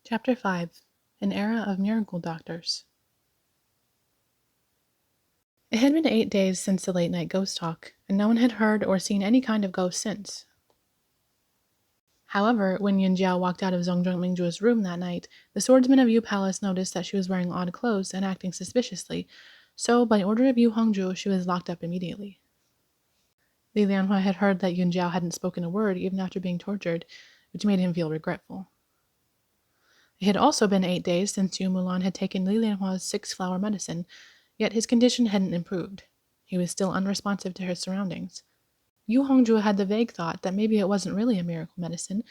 Chapter 5. An Era of Miracle Doctors. It had been 8 days since the late-night ghost talk, and no one had heard or seen any kind of ghost since. However, when Yunjiao walked out of Zongjong Mingjuo's room that night, the swordsman of Yu Palace noticed that she was wearing odd clothes and acting suspiciously, so by order of Yu Hongzhu, she was locked up immediately. Li Lianhua had heard that Yunjiao hadn't spoken a word even after being tortured, which made him feel regretful. It had also been 8 days since Yu Mulan had taken Li Lianhua's 6-flower medicine, yet his condition hadn't improved. He was still unresponsive to his surroundings. Yu Hongzhu had the vague thought that maybe it wasn't really a miracle medicine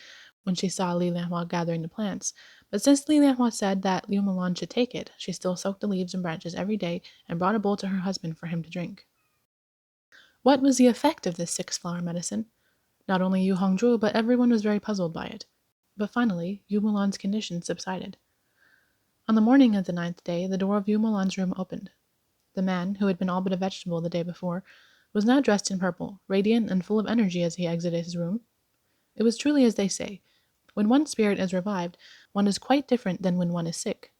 when she saw Li Lianhua gathering the plants, but since Li Lianhua said that Yu Mulan should take it, she still soaked the leaves and branches every day and brought a bowl to her husband for him to drink. What was the effect of this 6-flower medicine? Not only Yu Hongzhu, but everyone was very puzzled by it. But finally, Yu Mulan's condition subsided. On the morning of the 9th day, the door of Yu Mulan's room opened. The man, who had been all but a vegetable the day before, was now dressed in purple, radiant and full of energy as he exited his room. It was truly as they say, when one's spirit is revived, one is quite different than when one is sick.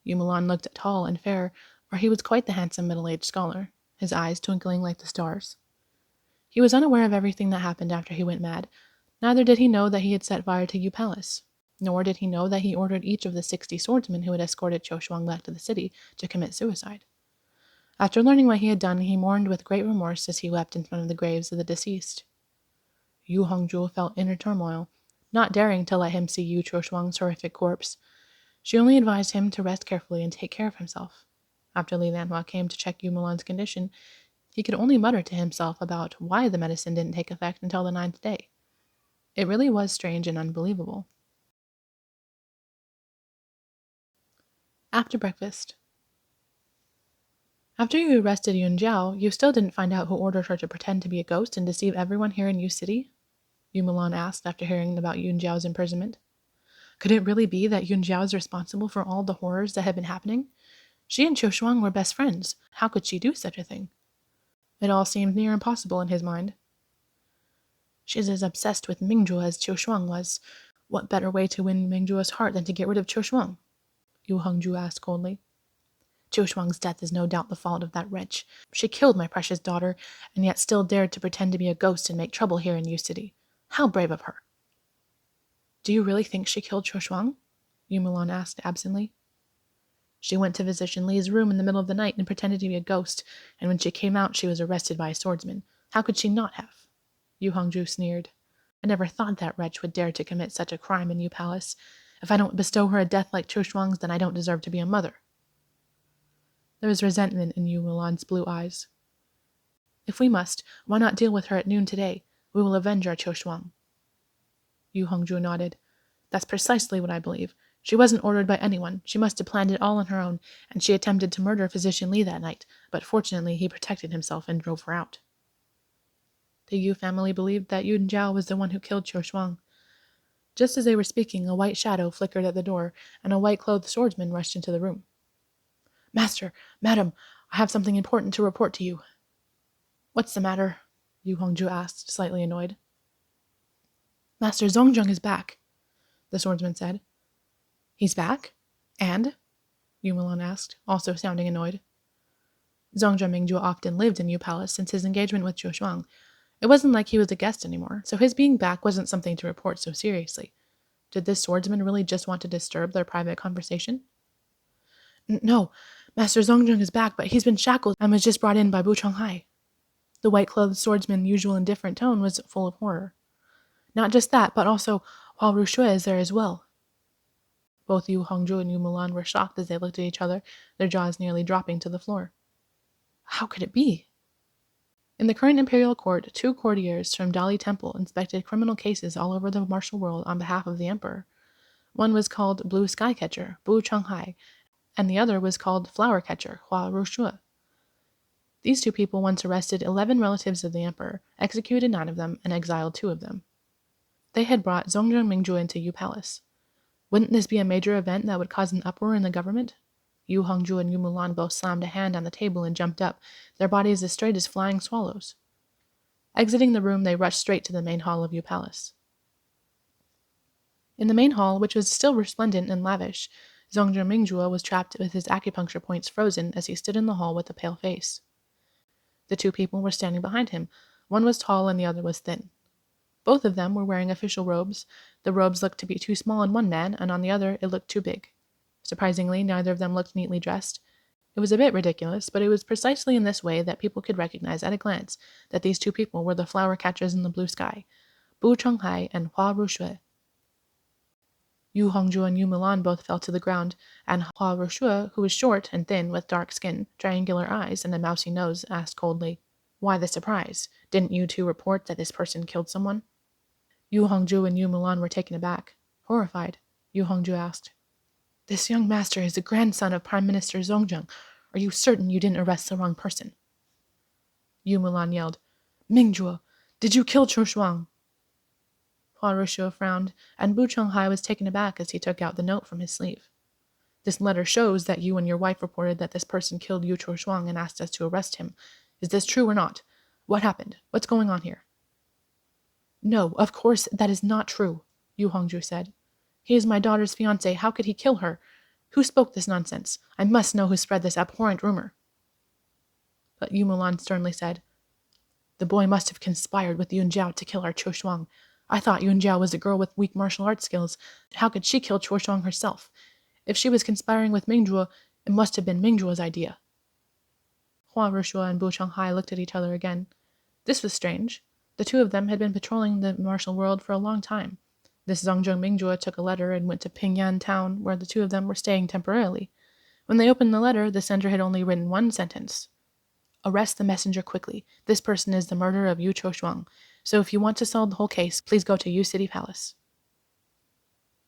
Yu Mulan looked tall and fair, for he was quite the handsome middle-aged scholar, his eyes twinkling like the stars. He was unaware of everything that happened after he went mad. Neither did he know that he had set fire to Yu Palace, nor did he know that he ordered each of the 60 swordsmen who had escorted Qiu Shuang back to the city to commit suicide. After learning what he had done, he mourned with great remorse as he wept in front of the graves of the deceased. Yu Hongzhu felt inner turmoil, not daring to let him see Yu Shuang's horrific corpse. She only advised him to rest carefully and take care of himself. After Li Lianhua came to check Yu Mulan's condition, he could only mutter to himself about why the medicine didn't take effect until the 9th day. It really was strange and unbelievable. After breakfast. After you arrested Yunjiao, you still didn't find out who ordered her to pretend to be a ghost and deceive everyone here in Yu City? Yu Mulan asked after hearing about Yunjiao's imprisonment. Could it really be that Yunjiao is responsible for all the horrors that had been happening? She and Qiu Shuang were best friends. How could she do such a thing? It all seemed near impossible in his mind. She's as obsessed with Mingzhu as Qiu Shuang was. What better way to win Mingzhu's heart than to get rid of Qiu Shuang? Yu Hongzhu asked coldly. Qiu Shuang's death is no doubt the fault of that wretch. She killed my precious daughter, and yet still dared to pretend to be a ghost and make trouble here in Yu City. How brave of her! Do you really think she killed Qiu Shuang? Yu Mulan asked absently. She went to Physician Li's room in the middle of the night and pretended to be a ghost, and when she came out she was arrested by a swordsman. How could she not have? Yu Hongzhu sneered. I never thought that wretch would dare to commit such a crime in Yu Palace. If I don't bestow her a death like Qiu Shuang's, then I don't deserve to be a mother. There was resentment in Yu Mulan's blue eyes. If we must, why not deal with her at noon today? We will avenge our Qiu Shuang. Yu Hongzhu nodded. That's precisely what I believe. She wasn't ordered by anyone. She must have planned it all on her own, and she attempted to murder Physician Li that night, but fortunately he protected himself and drove her out. The Yu family believed that Yunjiao was the one who killed Qiu Shuang. Just as they were speaking, a white shadow flickered at the door, and a white-clothed swordsman rushed into the room. Master, madam, I have something important to report to you. What's the matter? Yu Hongzhu asked, slightly annoyed. Master Zongjong is back, the swordsman said. He's back? And? Yu Mulan asked, also sounding annoyed. Zongjong Mingzhu often lived in Yu Palace since his engagement with Qiu Shuang. It wasn't like he was a guest anymore, so his being back wasn't something to report so seriously. Did this swordsman really just want to disturb their private conversation? No, Master Zongjong is back, but he's been shackled and was just brought in by Bu Chonghai. The white-clothed swordsman's usual indifferent tone was full of horror. Not just that, but also Hua Rushui is there as well. Both Yu Hongzhu and Yu Mulan were shocked as they looked at each other, their jaws nearly dropping to the floor. How could it be? In the current imperial court, 2 courtiers from Dali Temple inspected criminal cases all over the martial world on behalf of the emperor. One was called Blue Sky Catcher, Bu Chonghai, and the other was called Flower Catcher, Hua Rushui. These 2 people once arrested 11 relatives of the emperor, executed 9 of them, and exiled 2 of them. They had brought Zongjong Mingzhu into Yu Palace. Wouldn't this be a major event that would cause an uproar in the government? Yu Hongzhu and Yu Mulan both slammed a hand on the table and jumped up, their bodies as straight as flying swallows. Exiting the room, they rushed straight to the main hall of Yu Palace. In the main hall, which was still resplendent and lavish, Zongjun Mingjue was trapped with his acupuncture points frozen as he stood in the hall with a pale face. The two people were standing behind him. One was tall and the other was thin. Both of them were wearing official robes. The robes looked to be too small on one man, and on the other it looked too big. Surprisingly, neither of them looked neatly dressed. It was a bit ridiculous, but it was precisely in this way that people could recognize at a glance that these two people were the flower catchers in the blue sky, Bu Chonghai and Hua Ruxue. Yu Hongzhu and Yu Mulan both fell to the ground, and Hua Ruxue, who was short and thin with dark skin, triangular eyes, and a mousy nose, asked coldly, "Why the surprise? Didn't you two report that this person killed someone?" Yu Hongzhu and Yu Mulan were taken aback. Horrified, Yu Hongzhu asked, "This young master is the grandson of Prime Minister Zongjung. Are you certain you didn't arrest the wrong person?" Yu Mulan yelled, "Mingjue, did you kill Chu Shuang?" Hua Ruxue frowned, and Bu Chonghai was taken aback as he took out the note from his sleeve. "This letter shows that you and your wife reported that this person killed Yu Chu Shuang and asked us to arrest him. Is this true or not? What happened? What's going on here?" "No, of course that is not true," Yu Hongzhu said. "He is my daughter's fiancé. How could he kill her? Who spoke this nonsense? I must know who spread this abhorrent rumor." But Yu Mulan sternly said, "The boy must have conspired with Yun Jiao to kill our Chu Shuang. I thought Yun Jiao was a girl with weak martial arts skills. How could she kill Chu Shuang herself? If she was conspiring with Mingjue, it must have been Mingjue's idea." Hua Ruxue and Bu Chonghai looked at each other again. This was strange. The two of them had been patrolling the martial world for a long time. This Zongjung Mingjue took a letter and went to Pingyan town, where the two of them were staying temporarily. When they opened the letter, the sender had only written one sentence: "Arrest the messenger quickly. This person is the murderer of Yu Cho Shuang. So if you want to solve the whole case, please go to Yu City Palace."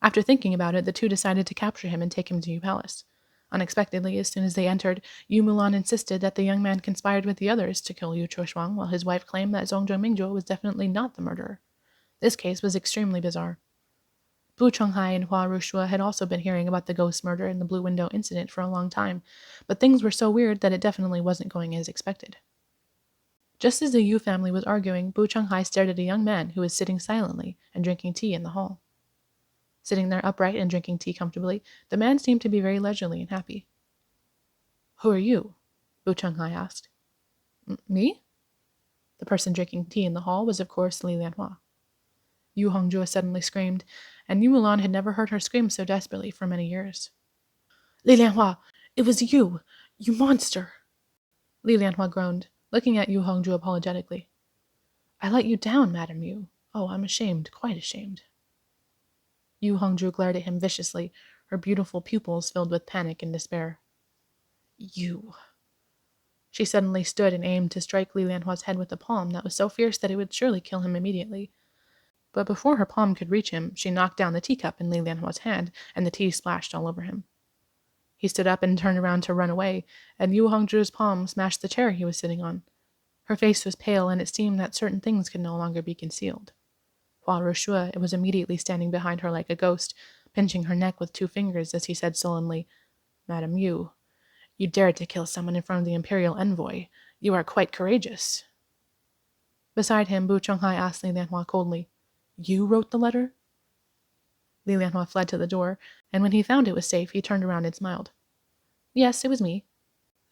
After thinking about it, the two decided to capture him and take him to Yu Palace. Unexpectedly, as soon as they entered, Yu Mulan insisted that the young man conspired with the others to kill Yu Cho Shuang, while his wife claimed that Zongjung Mingjue was definitely not the murderer. This case was extremely bizarre. Bu Chonghai and Hua Ruxue had also been hearing about the ghost murder and the Blue Window incident for a long time, but things were so weird that it definitely wasn't going as expected. Just as the Yu family was arguing, Bu Chonghai stared at a young man who was sitting silently and drinking tea in the hall. Sitting there upright and drinking tea comfortably, the man seemed to be very leisurely and happy. "Who are you?" Bu Chonghai asked. "Me?" The person drinking tea in the hall was, of course, Lianhua. Yu Hongzhu suddenly screamed, and Yu Mulan had never heard her scream so desperately for many years. "Lianhua, it was you! You monster!" Lianhua groaned, looking at Yu Hongzhu apologetically. "I let you down, Madam Yu. Oh, I'm ashamed, quite ashamed." Yu Hongzhu glared at him viciously, her beautiful pupils filled with panic and despair. "You." She suddenly stood and aimed to strike Lianhua's head with a palm that was so fierce that it would surely kill him immediately. But before her palm could reach him, she knocked down the teacup in Lianhua's hand, and the tea splashed all over him. He stood up and turned around to run away, and Yu Hongzhu's palm smashed the chair he was sitting on. Her face was pale, and it seemed that certain things could no longer be concealed. Hua Ruxue was immediately standing behind her like a ghost, pinching her neck with 2 fingers as he said sullenly, "Madam Yu, you dared to kill someone in front of the imperial envoy. You are quite courageous." Beside him, Bu Chonghai asked Lianhua coldly, "You wrote the letter?" Lianhua fled to the door, and when he found it was safe, he turned around and smiled. "Yes, it was me."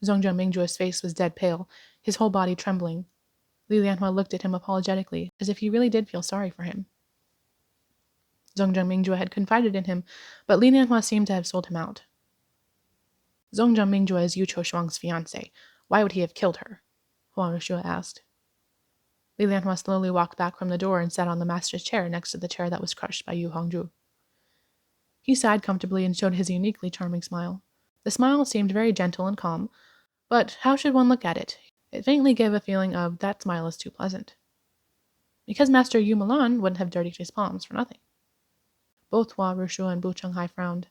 Zongjung Mingjue's face was dead pale, his whole body trembling. Lianhua looked at him apologetically, as if he really did feel sorry for him. Zongjung Mingjue had confided in him, but Lianhua seemed to have sold him out. "Zongjung Mingjue is Yu Cho Shuang's fiancée. Why would he have killed her?" Hua Ruxue asked. Lianhua slowly walked back from the door and sat on the master's chair next to the chair that was crushed by Yu Hongzhu. He sighed comfortably and showed his uniquely charming smile. The smile seemed very gentle and calm, but how should one look at it? It faintly gave a feeling of, that smile is too pleasant. Because Master Yu Mulan wouldn't have dirtied his palms for nothing. Both Hua Ruxue and Bu Chonghai frowned.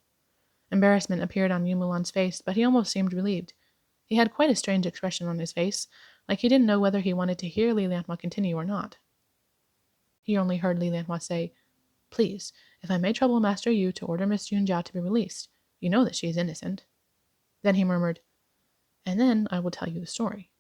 Embarrassment appeared on Yu Mulan's face, but he almost seemed relieved. He had quite a strange expression on his face, like he didn't know whether he wanted to hear Lianhua continue or not. He only heard Lianhua say, "Please, if I may trouble Master Yu to order Miss Yunjiao to be released, you know that she is innocent." Then he murmured, "And then I will tell you the story."